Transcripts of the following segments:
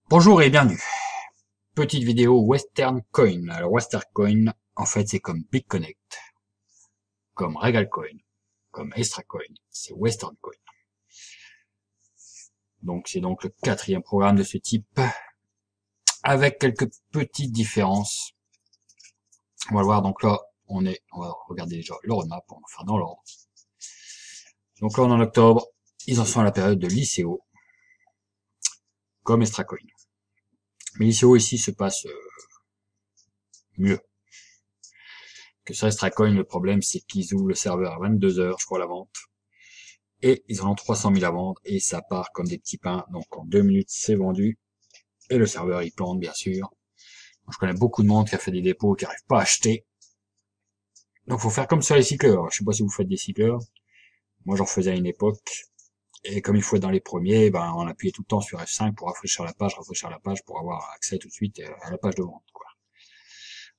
Bonjour et bienvenue. Petite vidéo Western Coin. Alors Western Coin, en fait, c'est comme BitConnect, comme Regal Coin, comme Extra Coin. C'est Western Coin. Donc c'est donc le quatrième programme de ce type, avec quelques petites différences. On va le voir. Donc là, on va regarder déjà le roadmap, on va faire dans l'ordre. Donc là, on est en octobre. Ils en sont à la période de l'ICO, comme Extra Coin. Mais l'ICO ici se passe mieux que sur Extra Coin. Le problème, c'est qu'ils ouvrent le serveur à 22 heures, je crois, la vente. Et ils en ont 300 000 à vendre, et ça part comme des petits pains. Donc en 2 minutes, c'est vendu. Et le serveur, il plante, bien sûr. Donc, je connais beaucoup de monde qui a fait des dépôts et qui n'arrive pas à acheter. Donc faut faire comme sur les cycleurs. Je sais pas si vous faites des cycleurs. Moi, j'en faisais à une époque. Et comme il faut être dans les premiers, ben, on appuyait tout le temps sur F5 pour rafraîchir la page, pour avoir accès tout de suite à la page de vente, quoi.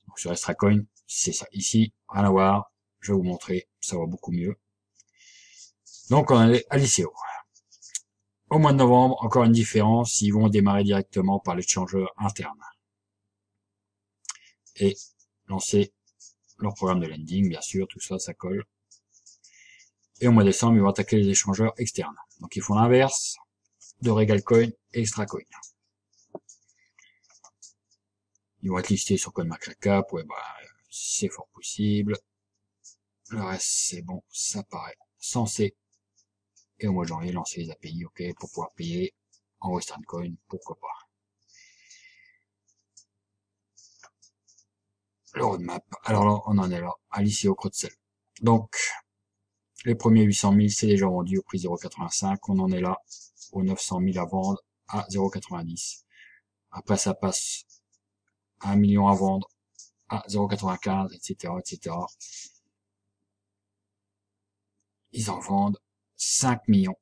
Donc sur ExtraCoin, c'est ça. Ici, rien à voir. Je vais vous montrer. Ça va beaucoup mieux. Donc on est à l'ICO. Au mois de novembre, encore une différence, ils vont démarrer directement par l'échangeur interne et lancer leur programme de lending, bien sûr, tout ça, ça colle. Et au mois de décembre, ils vont attaquer les échangeurs externes. Donc ils font l'inverse de Regal Coin et Extra Coin. Ils vont être listés sur CoinMarketCap, ouais, bah, c'est fort possible. Le reste, c'est bon, ça paraît censé. Et au mois de janvier, lancer les API, ok, pour pouvoir payer en Western Coin, pourquoi pas. Le roadmap. Alors là, on en est là, à l'ICO creux de sel. Donc, les premiers 800 000, c'est déjà vendu au prix 0,85. On en est là, aux 900 000 à vendre à 0,90. Après, ça passe à 1 million à vendre à 0,95, etc., etc. Ils en vendent 5 millions.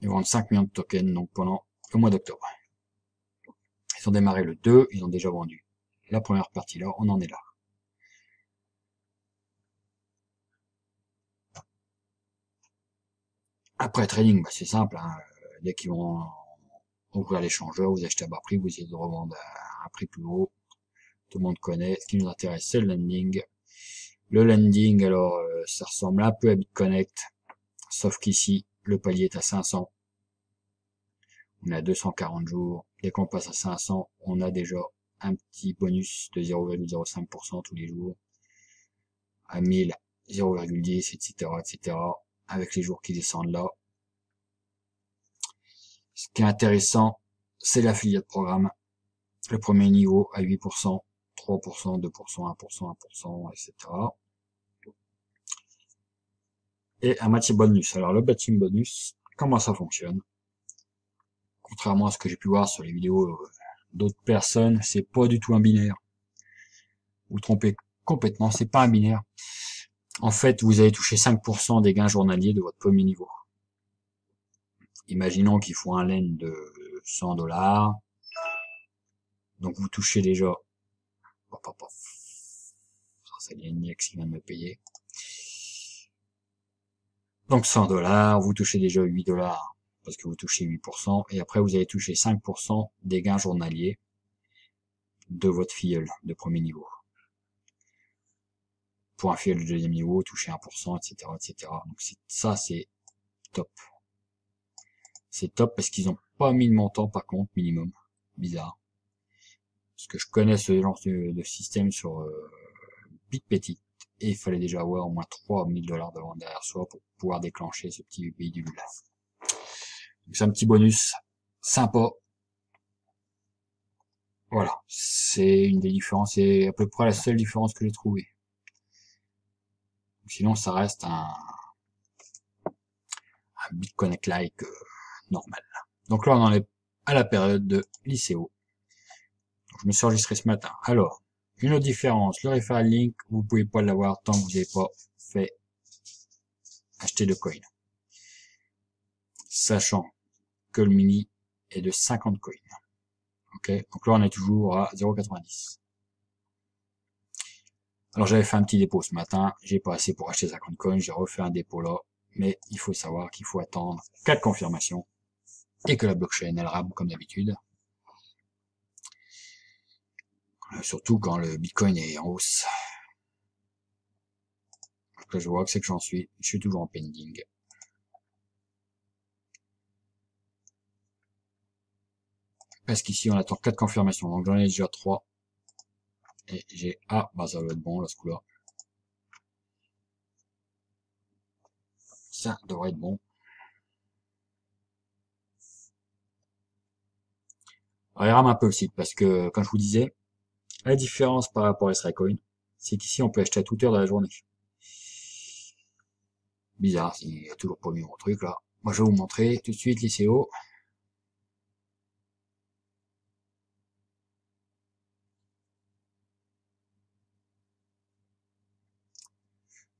Ils vendent 5 millions de tokens, donc pendant le mois d'octobre. Ils ont démarré le 2, ils ont déjà vendu la première partie là, on en est là. Après, trading, bah, c'est simple, hein. Dès qu'ils vont ouvrir l'échangeur, vous achetez à bas prix, vous essayez de revendre à un prix plus haut. Tout le monde connaît. Ce qui nous intéresse, c'est le lending. Le lending, alors, ça ressemble un peu à BitConnect, sauf qu'ici, le palier est à 500. On est à 240 jours. Dès qu'on passe à 500, on a déjà un petit bonus de 0,05% tous les jours. À 1000, 0,10, etc., etc., avec les jours qui descendent là. Ce qui est intéressant, c'est l'affiliate programme. Le premier niveau à 8%, 3%, 2%, 1%, 1%, etc. Et un matching bonus. Alors le matching bonus, comment ça fonctionne? Contrairement à ce que j'ai pu voir sur les vidéos d'autres personnes, c'est pas du tout un binaire. Vous trompez complètement, c'est pas un binaire. En fait, vous allez toucher 5% des gains journaliers de votre premier niveau. Imaginons qu'il faut un lend de 100 $. Donc vous touchez déjà, c'est l'INX qui vient de me payer. Donc 100 $, vous touchez déjà 8 $ parce que vous touchez 8%, et après vous allez toucher 5% des gains journaliers de votre filleul de premier niveau. Pour un filleul de deuxième niveau, touchez 1%, etc., etc. Donc ça, c'est top. C'est top parce qu'ils ont pas mis de montant par contre, minimum. Bizarre. Parce que je connais ce genre de système sur BitPetite, et il fallait déjà avoir au moins 3000 $ de vente derrière soi pour pouvoir déclencher ce petit bidule. Donc c'est un petit bonus sympa. Voilà, c'est une des différences, c'est à peu près la seule différence que j'ai trouvée. Sinon, ça reste un BitConnect-like normal. Donc là, on en est à la période de l'ICO. Je me suis enregistré ce matin. Alors, une autre différence, le referral link, vous pouvez pas l'avoir tant que vous n'avez pas fait acheter de coins. Sachant que le mini est de 50 coins. Ok, donc là on est toujours à 0,90. Alors j'avais fait un petit dépôt ce matin, j'ai pas assez pour acheter 50 coins, j'ai refait un dépôt là, mais il faut savoir qu'il faut attendre 4 confirmations et que la blockchain elle rame comme d'habitude. Surtout quand le Bitcoin est en hausse. Donc là, je vois que c'est que je suis toujours en pending. Parce qu'ici, on attend 4 confirmations. Donc j'en ai déjà 3. Et j'ai... Ah, bah ça va être bon, là, ce coup-là. Ça devrait être bon. Alors, il rame un peu le site, parce que, comme je vous disais, la différence par rapport à SRAcoin, c'est qu'ici, on peut acheter à toute heure de la journée. Bizarre, il n'y a toujours pas mis mon truc, là. Moi, je vais vous montrer tout de suite les CO.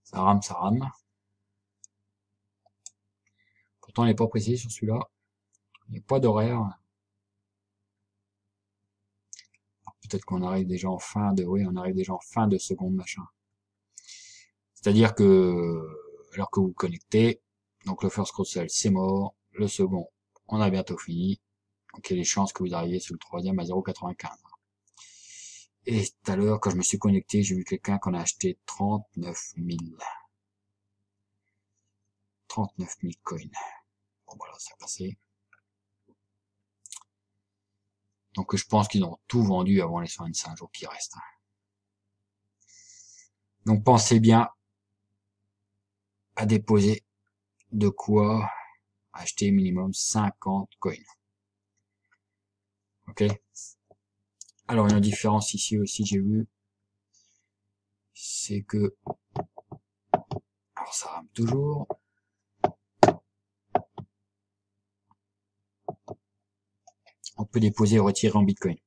Ça rame, ça rame. Pourtant, il n'est pas précis sur celui-là. Il n'y a pas d'horaire. Peut-être qu'on arrive déjà en fin de... Oui, on arrive déjà en fin de seconde, machin. C'est-à-dire que, alors que vous vous connectez, donc le first cross-sell, c'est mort. Le second, on a bientôt fini. Donc il y a des chances que vous arriviez sur le troisième à 0,95. Et tout à l'heure, quand je me suis connecté, j'ai vu quelqu'un qu'on a acheté 39 000. 39 000 coins. Bon, voilà, c'est passé. Donc je pense qu'ils ont tout vendu avant les 25 jours qui restent. Donc pensez bien à déposer de quoi acheter minimum 50 coins. Ok? Alors, il y a une différence ici aussi, j'ai vu. C'est que... Alors, ça rame toujours. On peut déposer et retirer en Bitcoin.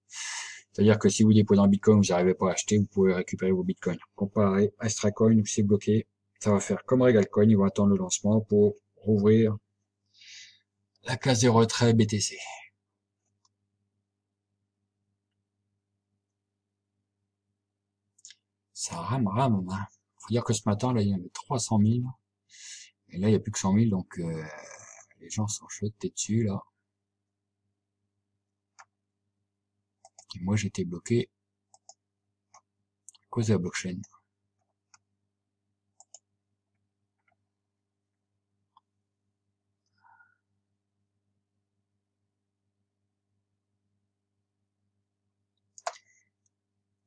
C'est-à-dire que si vous déposez en Bitcoin, vous n'arrivez pas à acheter, vous pouvez récupérer vos Bitcoins. Comparé à StraCoin où c'est bloqué, ça va faire comme RegalCoin, ils vont attendre le lancement pour rouvrir la case des retraits BTC. Ça rame, hein. Faut dire que ce matin, là, il y avait 300 000. Et là, il n'y a plus que 100 000, donc les gens sont jetés dessus, là. Et moi, j'étais bloqué à cause de la blockchain.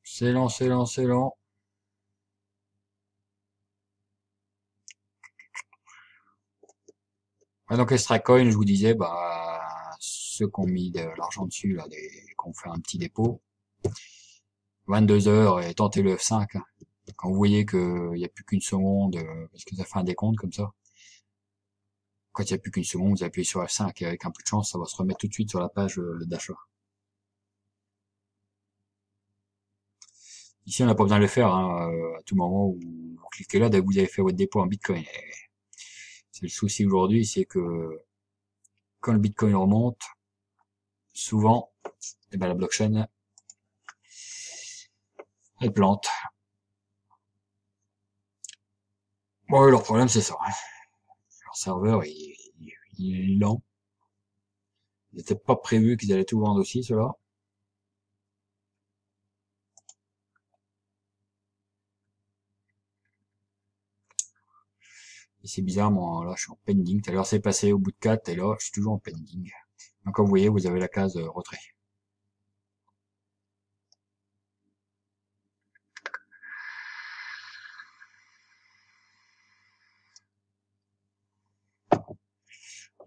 C'est lent, c'est lent, c'est lent. Ouais, donc StraCoin, je vous disais, bah, ceux qui ont mis de l'argent dessus, là, qui ont fait un petit dépôt, 22 heures et tentez le F5. Hein. Quand vous voyez qu'il n'y a plus qu'une seconde, parce que ça fait un décompte comme ça, quand il n'y a plus qu'une seconde, vous appuyez sur F5 et avec un peu de chance, ça va se remettre tout de suite sur la page d'achat. Ici, on n'a pas besoin de le faire, hein, à tout moment où vous cliquez là, dès que vous avez fait votre dépôt en Bitcoin. C'est le souci aujourd'hui, c'est que quand le Bitcoin remonte, souvent, eh ben, la blockchain, elle plante. Bon, leur problème, c'est ça. Hein. Leur serveur, il est lent. Il n'était pas prévu qu'ils allaient tout vendre aussi, cela. Et c'est bizarre, moi, là, je suis en pending. Tout à l'heure, c'est passé au bout de 4, et là, je suis toujours en pending. Donc, comme vous voyez, vous avez la case retrait.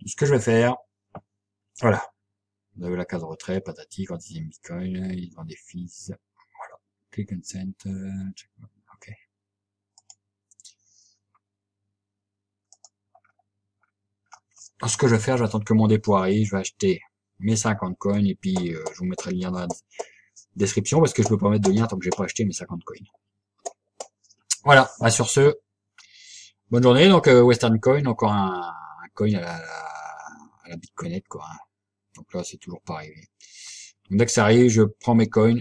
Ce que je vais faire, voilà. Vous avez la case retrait, patati, quantième Bitcoin, ils vendent des fees. Voilà. Click and send, ok. Alors, ce que je vais faire, je vais attendre que mon dépôt arrive, je vais acheter mes 50 coins, et puis, je vous mettrai le lien dans la description, parce que je peux pas mettre de lien tant que j'ai pas acheté mes 50 coins. Voilà. Bah, sur ce, bonne journée. Donc, Western Coin, encore un coin à la Bitcoinette, quoi. Hein. Donc là, c'est toujours pas arrivé. Donc, dès que ça arrive, je prends mes coins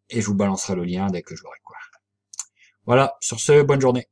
et je vous balancerai le lien dès que je l'aurai, quoi. Voilà. Sur ce, bonne journée.